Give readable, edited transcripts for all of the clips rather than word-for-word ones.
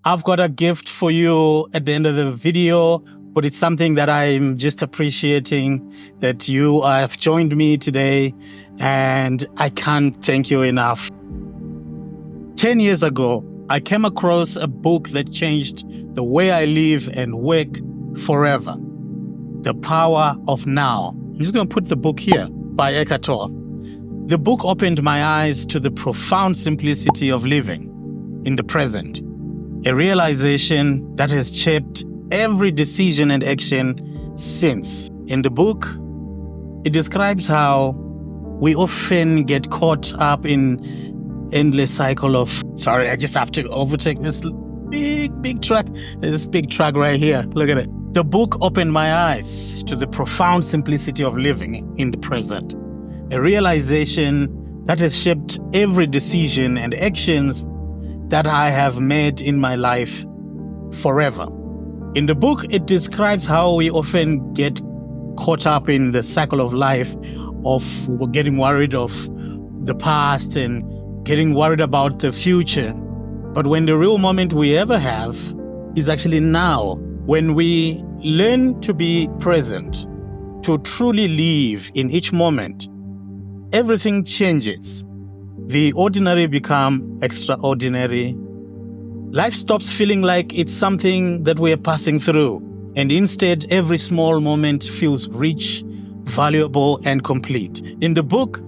I've got a gift for you at the end of the video, but it's something that I'm just appreciating that you have joined me today, and I can't thank you enough. 10 years ago, I came across a book that changed the way I live and work forever. The Power of Now. I'm just going to put the book here by Eckhart Tolle. The book opened my eyes to the profound simplicity of living in the present, a realization that has shaped every decision and action since. In the book, it describes how we often get caught up in endless cycle of, sorry, I just have to overtake this big truck. There's this big truck right here. Look at it. The book opened my eyes to the profound simplicity of living in the present, a realization that has shaped every decision and actions that I have made in my life forever. In the book, it describes how we often get caught up in the cycle of life of getting worried of the past and getting worried about the future. But when the real moment we ever have is actually now, when we learn to be present, to truly live in each moment, everything changes. The ordinary become extraordinary. Life stops feeling like it's something that we are passing through, and instead every small moment feels rich, valuable, and complete. In the book,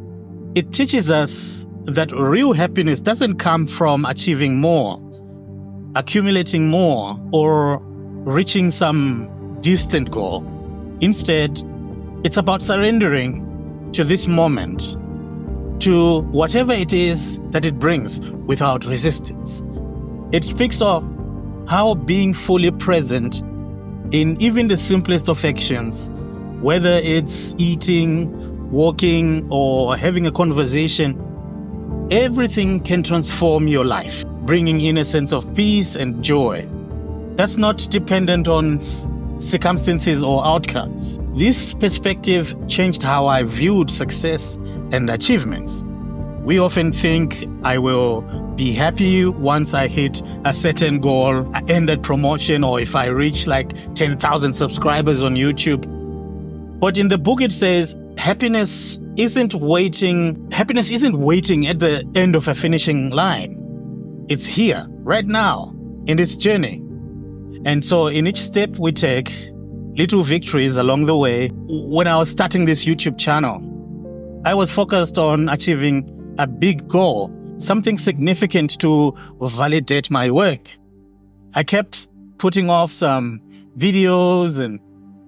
it teaches us that real happiness doesn't come from achieving more, accumulating more, or reaching some distant goal. Instead, it's about surrendering to this moment, to whatever it is that it brings without resistance. It speaks of how being fully present in even the simplest of actions, whether it's eating, walking, or having a conversation, everything can transform your life, bringing in a sense of peace and joy that's not dependent on circumstances or outcomes. This perspective changed how I viewed success and achievements. We often think I will be happy once I hit a certain goal, I end that promotion, or if I reach like 10,000 subscribers on YouTube. But in the book it says happiness isn't waiting at the end of a finishing line. It's here, right now, in this journey. And so in each step we take, little victories along the way. When I was starting this YouTube channel, I was focused on achieving a big goal, something significant to validate my work. I kept putting off some videos and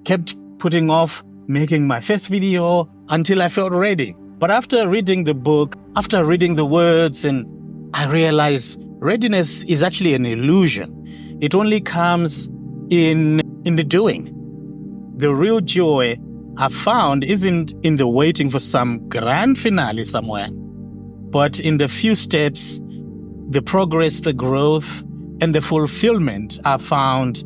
kept putting off making my first video until I felt ready. But after reading the book, after reading the words, and I realized readiness is actually an illusion. It only comes in the doing. The real joy I found isn't in the waiting for some grand finale somewhere, but in the few steps, the progress, the growth, and the fulfillment I found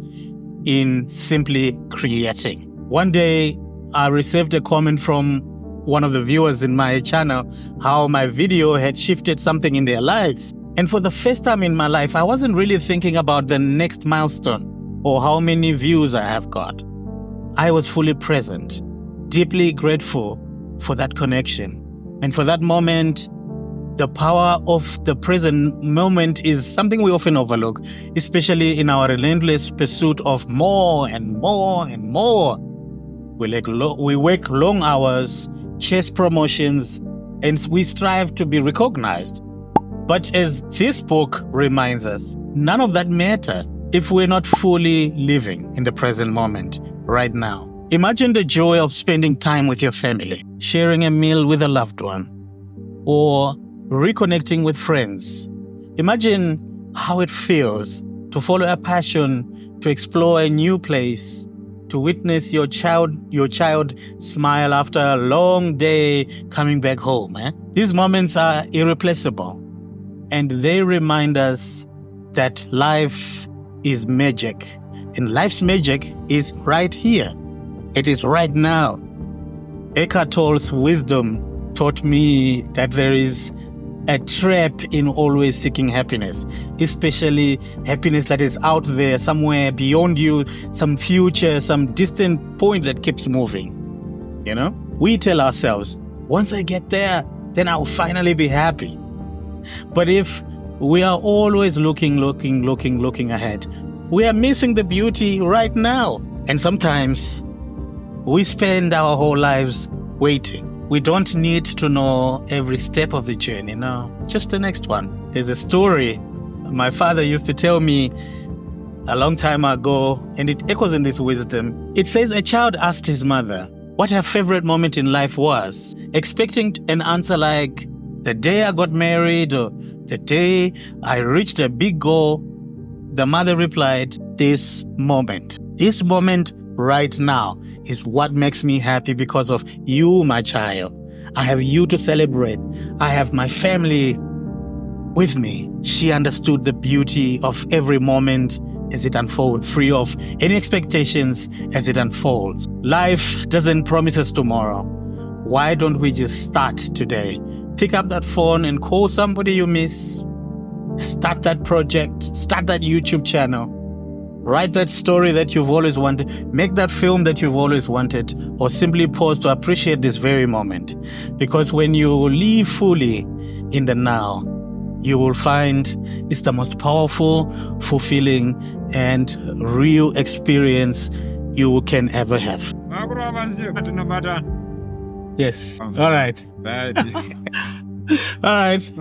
in simply creating. One day, I received a comment from one of the viewers in my channel how my video had shifted something in their lives. And for the first time in my life, I wasn't really thinking about the next milestone or how many views I have got. I was fully present, deeply grateful for that connection. And for that moment, the power of the present moment is something we often overlook, especially in our relentless pursuit of more and more and more. We work long hours, chase promotions, and we strive to be recognized. But as this book reminds us, none of that matters if we're not fully living in the present moment, right now. Imagine the joy of spending time with your family, sharing a meal with a loved one, or reconnecting with friends. Imagine how it feels to follow a passion, to explore a new place, to witness your child smile after a long day coming back home. These moments are irreplaceable. And they remind us that life is magic. And life's magic is right here. It is right now. Eckhart Tolle's wisdom taught me that there is a trap in always seeking happiness, especially happiness that is out there somewhere beyond you, some future, some distant point that keeps moving. You know, we tell ourselves, once I get there, then I'll finally be happy. But if we are always looking ahead, we are missing the beauty right now. And sometimes we spend our whole lives waiting. We don't need to know every step of the journey, no, just the next one. There's a story my father used to tell me a long time ago, and it echoes in this wisdom. It says a child asked his mother what her favorite moment in life was, expecting an answer like, the day I got married or the day I reached a big goal. The mother replied, this moment right now is what makes me happy because of you, my child. I have you to celebrate. I have my family with me. She understood the beauty of every moment as it unfolds, free of any expectations as it unfolds. Life doesn't promise us tomorrow. Why don't we just start today? Pick up that phone and call somebody you miss. Start that project, start that YouTube channel. Write that story that you've always wanted. Make that film that you've always wanted. Or simply pause to appreciate this very moment. Because when you live fully in the now, you will find it's the most powerful, fulfilling, and real experience you can ever have. Yes. All right. All right.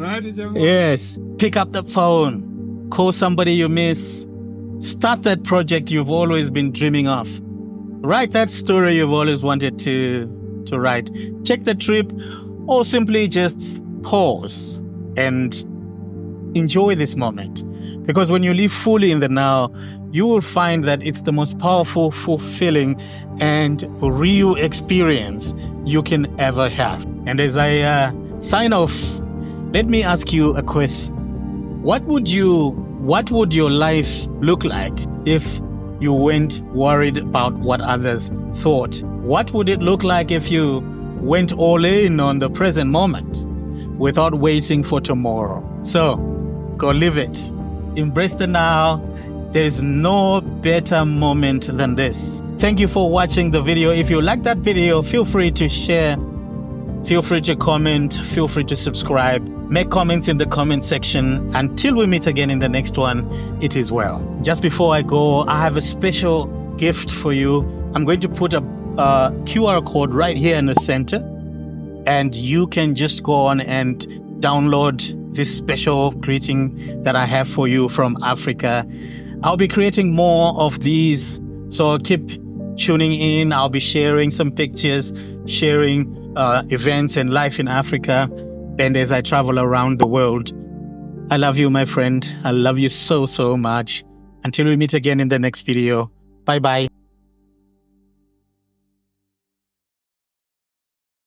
Yes. Pick up the phone. Call somebody you miss. Start that project you've always been dreaming of. Write that story you've always wanted to write. Check the trip, or simply just pause and enjoy this moment. Because when you live fully in the now, you will find that it's the most powerful, fulfilling, and real experience you can ever have. And as I sign off, let me ask you a question. What would your life look like if you weren't worried about what others thought? What would it look like if you went all in on the present moment without waiting for tomorrow? So, go live it. Embrace the now. There is no better moment than this. Thank you for watching the video. If you like that video, feel free to share. Feel free to comment. Feel free to subscribe. Make comments in the comment section. Until we meet again in the next one, it is well. Just before I go, I have a special gift for you. I'm going to put a QR code right here in the center. And you can just go on and download this special greeting that I have for you from Africa. I'll be creating more of these, so keep tuning in. I'll be sharing some pictures, sharing events and life in Africa, and as I travel around the world. I love you, my friend. I love you so much. Until we meet again in the next video. Bye-bye.